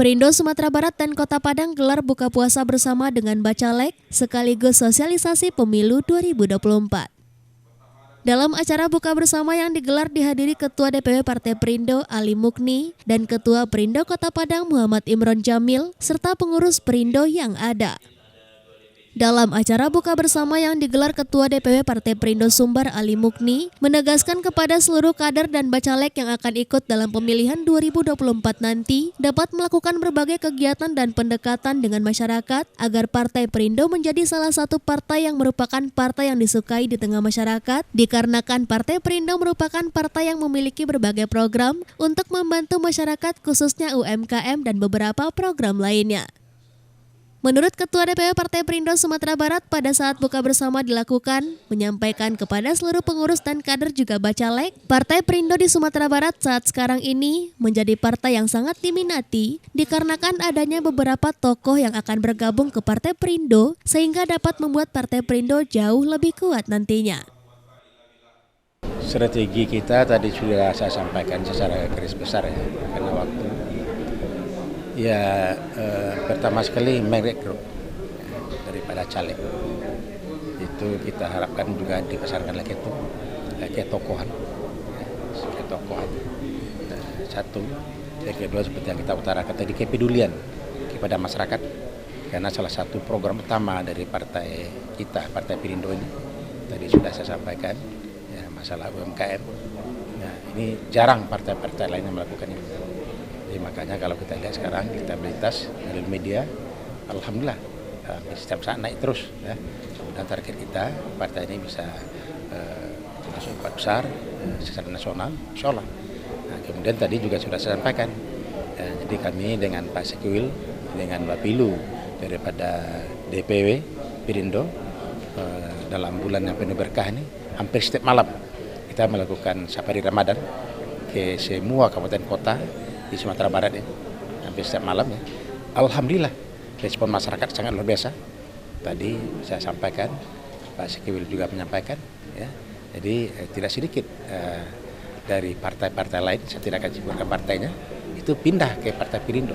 Perindo Sumatera Barat dan Kota Padang gelar buka puasa bersama dengan Bacalek sekaligus sosialisasi pemilu 2024. Dalam acara buka bersama yang digelar dihadiri Ketua DPW Partai Perindo Ali Mukni dan Ketua Perindo Kota Padang Muhammad Imron Jamil serta pengurus Perindo yang ada. Dalam acara buka bersama yang digelar Ketua DPW Partai Perindo Sumbar Ali Mukni menegaskan kepada seluruh kader dan bacalek yang akan ikut dalam pemilihan 2024 nanti dapat melakukan berbagai kegiatan dan pendekatan dengan masyarakat agar Partai Perindo menjadi salah satu partai yang merupakan partai yang disukai di tengah masyarakat dikarenakan Partai Perindo merupakan partai yang memiliki berbagai program untuk membantu masyarakat khususnya UMKM dan beberapa program lainnya. Menurut Ketua DPW Partai Perindo Sumatera Barat pada saat buka bersama dilakukan, menyampaikan kepada seluruh pengurus dan kader juga bacalek, Partai Perindo di Sumatera Barat saat sekarang ini menjadi partai yang sangat diminati dikarenakan adanya beberapa tokoh yang akan bergabung ke Partai Perindo sehingga dapat membuat Partai Perindo jauh lebih kuat nantinya. Strategi kita tadi sudah saya sampaikan secara garis besar ya, karena waktu. Pertama sekali merekrut daripada caleg itu kita harapkan juga dibesarkan lagi itu ketokohan satu, yang kedua seperti yang kita utarakan tadi kepedulian kepada masyarakat karena salah satu program utama dari partai kita Partai Perindo ini tadi sudah saya sampaikan ya, masalah UMKM. Nah, ini jarang partai-partai lain yang melakukan ini. Jadi makanya kalau kita lihat sekarang elektabilitas dari media, alhamdulillah setiap saat naik terus. Ya. Dan target kita partai ini bisa masuk 4 besar secara nasional, insya Allah. Nah, kemudian tadi juga sudah saya sampaikan, jadi kami dengan Pak Sekwil, dengan Bapilu daripada DPW Perindo dalam bulan yang penuh berkah ini, hampir setiap malam kita melakukan safari Ramadan ke semua kabupaten kota di Sumatera Barat ya, hampir setiap malam ya. Alhamdulillah respon masyarakat sangat luar biasa. Tadi saya sampaikan, Pak Sekwil juga menyampaikan ya. Jadi tidak sedikit dari partai-partai lain, saya tidak akan sebutkan partainya, itu pindah ke Partai Perindo.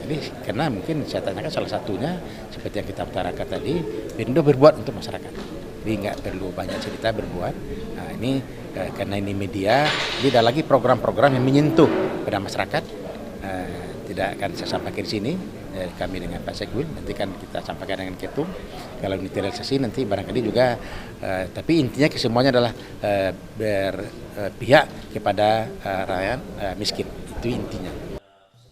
Jadi karena mungkin saya tanyakan salah satunya seperti yang kita utarakan tadi, Perindo berbuat untuk masyarakat. Jadi nggak perlu banyak cerita berbuat. Nah ini karena ini media, tidak lagi program-program yang menyentuh pada masyarakat. Tidak akan saya sampaikan di sini. Kami dengan Pak Sekwil nanti kan kita sampaikan dengan Ketum. Kalau ini realisasi nanti barangkali juga. Tapi intinya kesemuanya adalah berpihak kepada rakyat miskin. Itu intinya.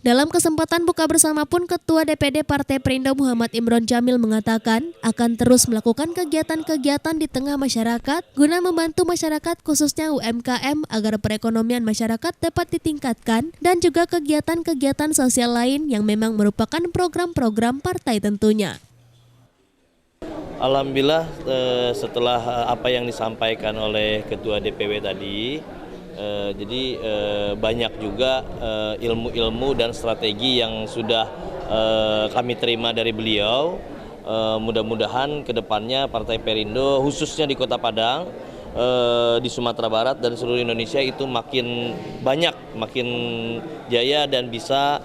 Dalam kesempatan buka bersama pun Ketua DPD Partai Perindo Muhammad Imron Jamil mengatakan akan terus melakukan kegiatan-kegiatan di tengah masyarakat guna membantu masyarakat khususnya UMKM agar perekonomian masyarakat dapat ditingkatkan dan juga kegiatan-kegiatan sosial lain yang memang merupakan program-program partai tentunya. Alhamdulillah setelah apa yang disampaikan oleh Ketua DPW tadi, jadi banyak juga ilmu-ilmu dan strategi yang sudah kami terima dari beliau. Mudah-mudahan ke depannya Partai Perindo khususnya di Kota Padang, di Sumatera Barat dan seluruh Indonesia itu makin banyak, makin jaya dan bisa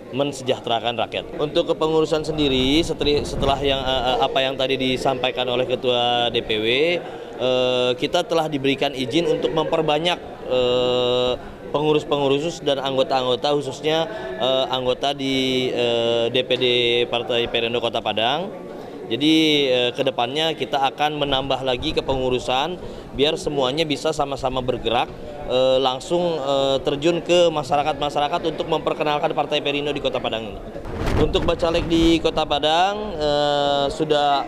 mensejahterakan rakyat. Untuk kepengurusan sendiri setelah apa yang tadi disampaikan oleh Ketua DPW, kita telah diberikan izin untuk memperbanyak pengurus-pengurus dan anggota-anggota khususnya anggota di DPD Partai Perindo Kota Padang. Jadi kedepannya kita akan menambah lagi kepengurusan biar semuanya bisa sama-sama bergerak langsung terjun ke masyarakat-masyarakat untuk memperkenalkan Partai Perindo di Kota Padang ini. Untuk bacalek di Kota Padang sudah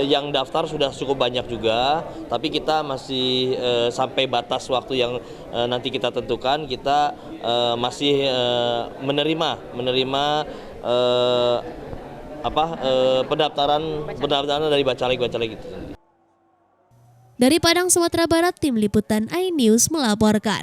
yang daftar sudah cukup banyak juga, tapi kita masih sampai batas waktu yang nanti kita tentukan, kita masih menerima pendaftaran dari bacalek-bacalek itu. Dari Padang, Sumatera Barat, Tim Liputan iNews melaporkan.